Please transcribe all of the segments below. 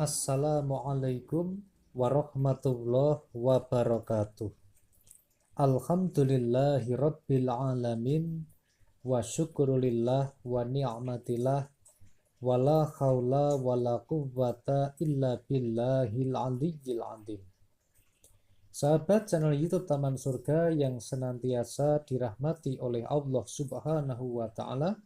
Assalamualaikum warahmatullahi wabarakatuh. Alhamdulillahi rabbil alamin wa syukrulillah wa ni'matillah wa la khawla wa la quwwata illa billahil aliyyil azim. Sahabat channel YouTube Taman Surga yang senantiasa dirahmati oleh Allah Subhanahu wa taala,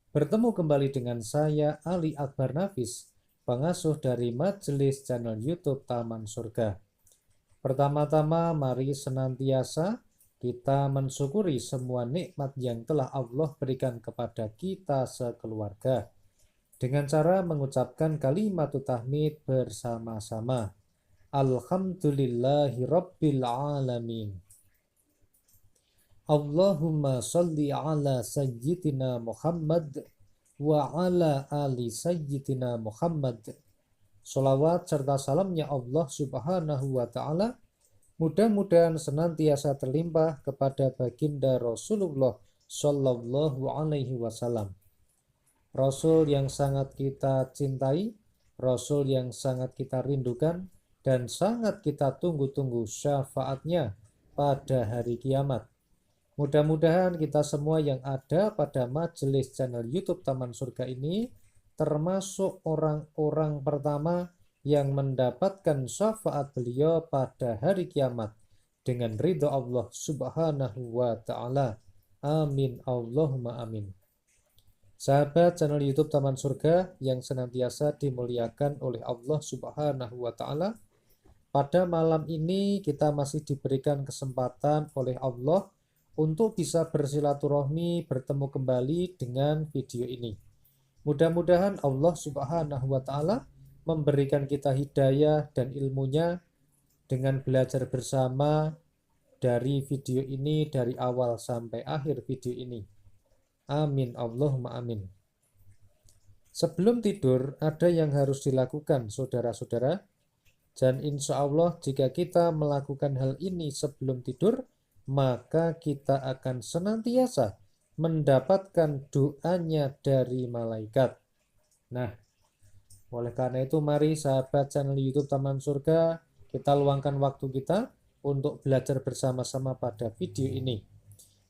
bertemu kembali dengan saya Ali Akbar Nafis, pengasuh dari majelis channel YouTube Taman Surga. Pertama-tama mari senantiasa kita mensyukuri semua nikmat yang telah Allah berikan kepada kita sekeluarga dengan cara mengucapkan kalimat tahmid bersama-sama. Alhamdulillahi rabbil alamin. Allahumma sholli ala sayyidina Muhammad wa ala ali sayyidina Muhammad. Sholawat serta salamnya Allah Subhanahu wa ta'ala mudah-mudahan senantiasa terlimpah kepada baginda Rasulullah Shallallahu alaihi wasallam, Rasul yang sangat kita cintai, Rasul yang sangat kita rindukan, dan sangat kita tunggu-tunggu syafaatnya pada hari kiamat. Mudah-mudahan kita semua yang ada pada majelis channel YouTube Taman Surga ini termasuk orang-orang pertama yang mendapatkan syafaat beliau pada hari kiamat dengan ridha Allah Subhanahu wa ta'ala. Amin Allahumma amin. Sahabat channel YouTube Taman Surga yang senantiasa dimuliakan oleh Allah Subhanahu wa ta'ala, pada malam ini kita masih diberikan kesempatan oleh Allah untuk bisa bersilaturahmi, bertemu kembali dengan video ini. Mudah-mudahan Allah Subhanahu wa ta'ala memberikan kita hidayah dan ilmunya dengan belajar bersama dari video ini, dari awal sampai akhir video ini. Amin Allahumma amin. Sebelum tidur ada yang harus dilakukan saudara-saudara, dan insya Allah jika kita melakukan hal ini sebelum tidur, maka kita akan senantiasa mendapatkan doanya dari malaikat. Nah, oleh karena itu mari sahabat channel YouTube Taman Surga, kita luangkan waktu kita untuk belajar bersama-sama pada video ini.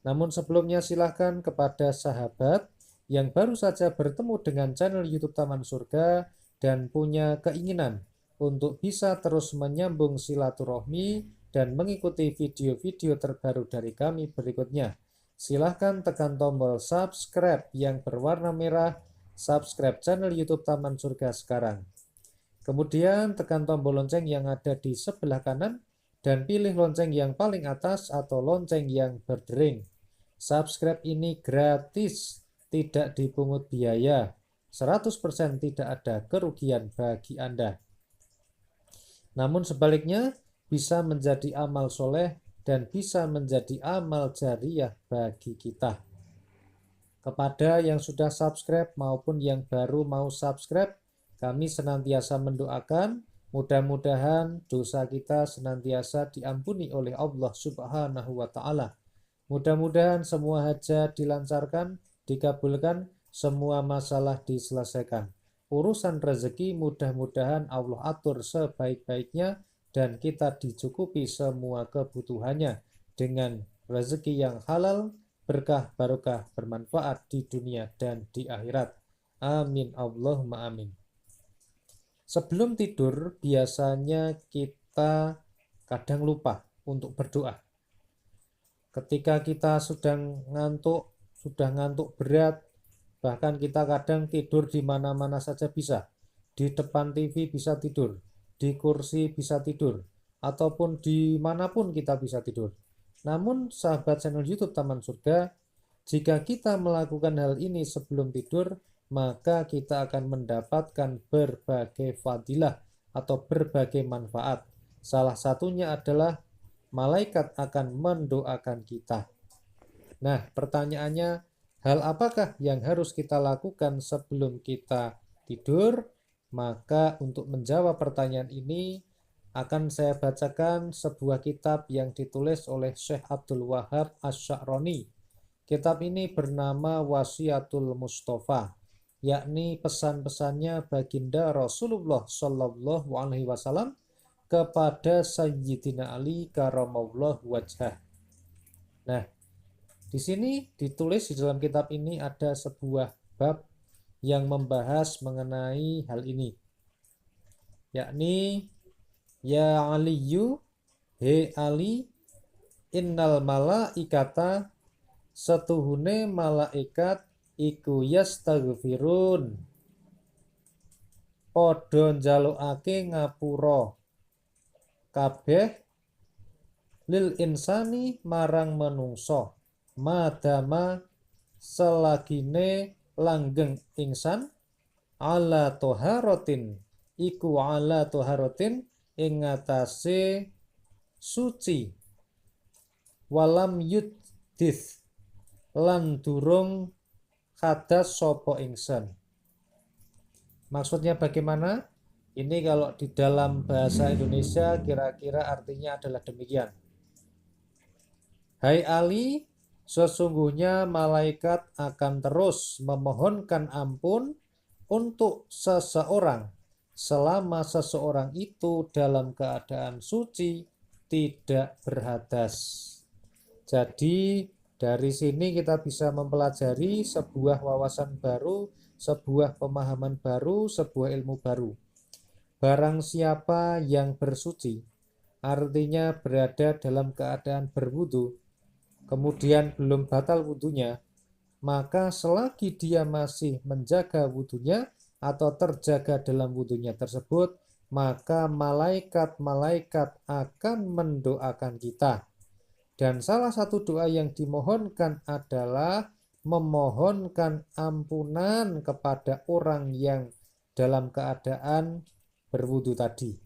Namun sebelumnya silahkan kepada sahabat yang baru saja bertemu dengan channel YouTube Taman Surga dan punya keinginan untuk bisa terus menyambung silaturahmi dan mengikuti video-video terbaru dari kami berikutnya, silahkan tekan tombol subscribe yang berwarna merah, subscribe channel YouTube Taman Surga sekarang. Kemudian tekan tombol lonceng yang ada di sebelah kanan dan pilih lonceng yang paling atas atau lonceng yang berdering. Subscribe ini gratis, tidak dipungut biaya, 100% tidak ada kerugian bagi Anda. Namun sebaliknya bisa menjadi amal soleh dan bisa menjadi amal jariah bagi kita. Kepada yang sudah subscribe maupun yang baru mau subscribe, kami senantiasa mendoakan mudah-mudahan dosa kita senantiasa diampuni oleh Allah Subhanahu wa ta'ala. Mudah-mudahan semua hajat dilancarkan, dikabulkan, semua masalah diselesaikan. Urusan rezeki mudah-mudahan Allah atur sebaik-baiknya dan kita dicukupi semua kebutuhannya dengan rezeki yang halal, berkah, barokah, bermanfaat di dunia dan di akhirat. Amin Allahumma amin. Sebelum tidur biasanya kita kadang lupa untuk berdoa. Ketika kita sudah ngantuk berat, bahkan kita kadang tidur di mana-mana saja bisa. Di depan TV bisa tidur, di kursi bisa tidur, ataupun dimanapun kita bisa tidur. Namun sahabat channel YouTube Taman Surga, jika kita melakukan hal ini sebelum tidur, maka kita akan mendapatkan berbagai fadilah atau berbagai manfaat. Salah satunya adalah malaikat akan mendoakan kita. Nah, pertanyaannya, hal apakah yang harus kita lakukan sebelum kita tidur? Maka untuk menjawab pertanyaan ini akan saya bacakan sebuah kitab yang ditulis oleh Syekh Abdul Wahab Asy-Sya'rani. Kitab ini bernama Wasiatul Mustafa. yakni pesan-pesannya baginda Rasulullah Shallallahu Alaihi Wasallam kepada Sayyidina Ali karamallahu wajhah. Nah, di sini ditulis di dalam kitab ini ada sebuah bab yang membahas mengenai hal ini, yakni ya Aliyu, he Ali, innal malaikata, setuhune malaikat iku yastaghfirun, padha njalukake ngapura kabeh lil insani marang menungso madama selagine langgeng ingsan ala toharotin iku ala toharotin ing ngatasé suci walam yudith lan durung hadas sapa ingsun. Maksudnya bagaimana? Ini kalau di dalam bahasa Indonesia kira-kira artinya adalah demikian. Hai Ali, sesungguhnya malaikat akan terus memohonkan ampun untuk seseorang selama seseorang itu dalam keadaan suci, tidak berhadas. Jadi dari sini kita bisa mempelajari sebuah wawasan baru, sebuah pemahaman baru, sebuah ilmu baru. Barang siapa yang bersuci, artinya berada dalam keadaan berwudu, kemudian belum batal wudunya, maka selagi dia masih menjaga wudunya atau terjaga dalam wudunya tersebut, maka malaikat-malaikat akan mendoakan kita. Dan salah satu doa yang dimohonkan adalah memohonkan ampunan kepada orang yang dalam keadaan berwudu tadi.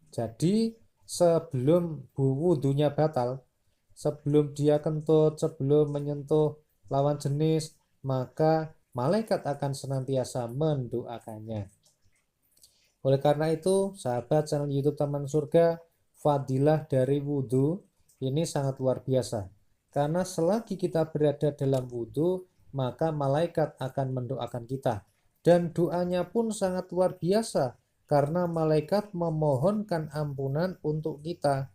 Jadi sebelum wudunya batal, sebelum dia kentut, sebelum menyentuh lawan jenis, maka malaikat akan senantiasa mendoakannya. Oleh karena itu, sahabat channel YouTube Taman Surga, fadilah dari wudu ini sangat luar biasa. Karena selagi kita berada dalam wudu, maka malaikat akan mendoakan kita. Dan doanya pun sangat luar biasa, karena malaikat memohonkan ampunan untuk kita.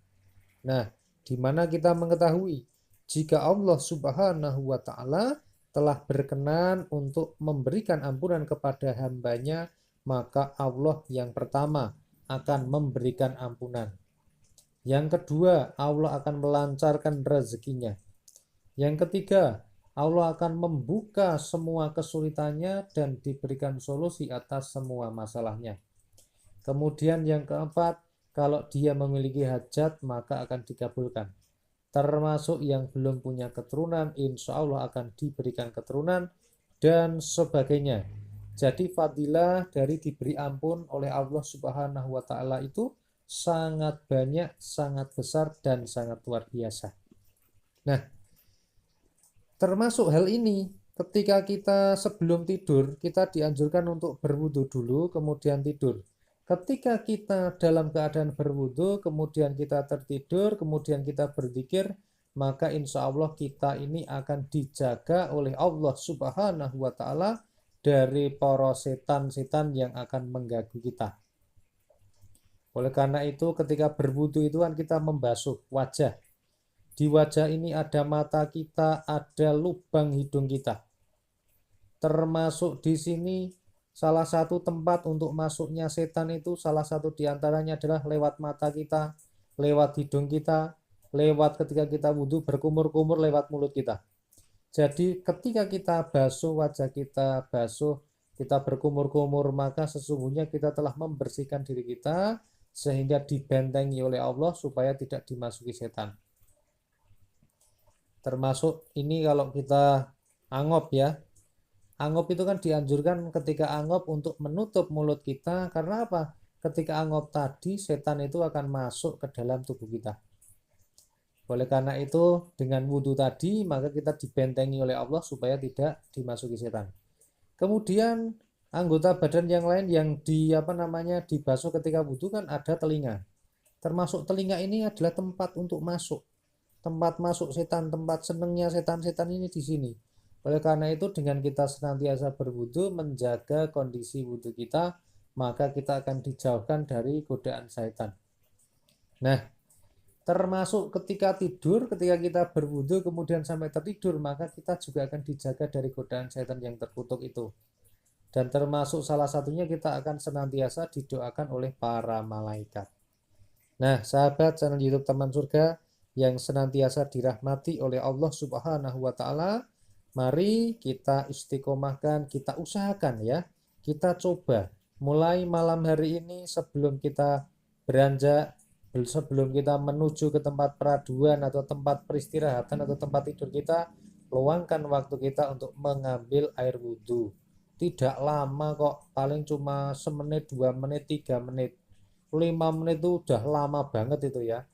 Nah, di mana kita mengetahui jika Allah Subhanahu wa Ta'ala telah berkenan untuk memberikan ampunan kepada hambanya, maka Allah yang pertama akan memberikan ampunan. Yang kedua, Allah akan melancarkan rezekinya. Yang ketiga, Allah akan membuka semua kesulitannya dan diberikan solusi atas semua masalahnya. Kemudian yang keempat, kalau dia memiliki hajat maka akan dikabulkan. Termasuk yang belum punya keturunan, insya Allah akan diberikan keturunan dan sebagainya. Jadi fadilah dari diberi ampun oleh Allah Subhanahu wa Ta'ala itu sangat banyak, sangat besar, dan sangat luar biasa. Nah, termasuk hal ini, ketika kita sebelum tidur, kita dianjurkan untuk berwudu dulu, kemudian tidur. Ketika kita dalam keadaan berwudu, kemudian kita tertidur, kemudian kita berzikir, maka insya Allah kita ini akan dijaga oleh Allah Subhanahu wa Ta'ala dari para setan-setan yang akan mengganggu kita. Oleh karena itu, ketika berwudu itu kan kita membasuh wajah. Di wajah ini ada mata kita, ada lubang hidung kita. Termasuk di sini salah satu tempat untuk masuknya setan itu salah satu diantaranya adalah lewat mata kita, lewat hidung kita, lewat ketika kita wudhu berkumur-kumur lewat mulut kita. Jadi ketika kita basuh wajah kita, kita berkumur-kumur, maka sesungguhnya kita telah membersihkan diri kita sehingga dibentengi oleh Allah supaya tidak dimasuki setan. Termasuk ini kalau kita angop ya. Angop itu kan dianjurkan ketika angop untuk menutup mulut kita. Karena apa? Ketika angop tadi setan itu akan masuk ke dalam tubuh kita. Oleh karena itu dengan wudhu tadi maka kita dibentengi oleh Allah supaya tidak dimasuki setan. Kemudian anggota badan yang lain yang dibasuh ketika wudhu kan ada telinga. Termasuk telinga ini adalah tempat untuk masuk. Tempat masuk setan, tempat senengnya setan-setan ini di sini. Oleh karena itu dengan kita senantiasa berwudu, menjaga kondisi wudu kita, maka kita akan dijauhkan dari godaan syaitan. Nah, termasuk ketika tidur, ketika kita berwudu kemudian sampai tertidur, maka kita juga akan dijaga dari godaan syaitan yang terkutuk itu. Dan termasuk salah satunya kita akan senantiasa didoakan oleh para malaikat. Nah, sahabat channel YouTube Taman Surga yang senantiasa dirahmati oleh Allah Subhanahu wa taala, mari kita istiqomahkan, kita usahakan ya. Kita coba mulai malam hari ini sebelum kita beranjak, sebelum kita menuju ke tempat peraduan atau tempat peristirahatan atau tempat tidur kita, luangkan waktu kita untuk mengambil air wudhu. Tidak lama kok, paling cuma semenit, 2 menit, 3 menit. 5 menit itu udah lama banget itu ya.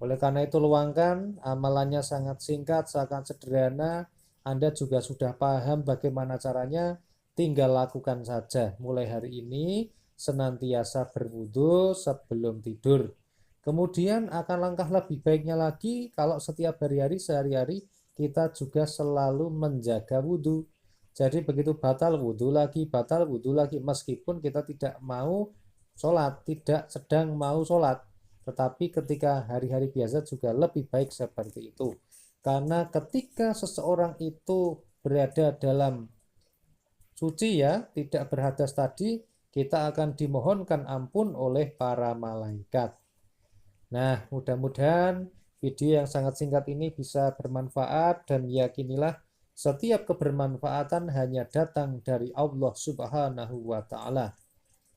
Oleh karena itu luangkan, amalannya sangat singkat, sangat sederhana. Anda juga sudah paham bagaimana caranya, tinggal lakukan saja. Mulai hari ini senantiasa berwudu sebelum tidur. Kemudian akan langkah lebih baiknya lagi kalau setiap hari-hari sehari-hari kita juga selalu menjaga wudu. Jadi begitu batal wudu lagi, batal wudu lagi, meskipun kita tidak mau sholat, tidak sedang mau sholat. Tetapi ketika hari-hari biasa juga lebih baik seperti itu. Karena ketika seseorang itu berada dalam suci ya, tidak berhadas tadi, kita akan dimohonkan ampun oleh para malaikat. Nah, mudah-mudahan video yang sangat singkat ini bisa bermanfaat dan yakinilah setiap kebermanfaatan hanya datang dari Allah Subhanahu wa taala.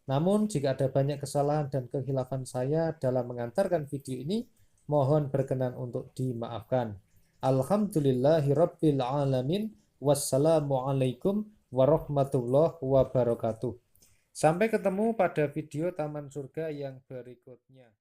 Namun jika ada banyak kesalahan dan kehilafan saya dalam mengantarkan video ini, mohon berkenan untuk dimaafkan. Alhamdulillahirabbil alamin. Wassalamualaikum warahmatullahi wabarakatuh. Sampai ketemu pada video Taman Surga yang berikutnya.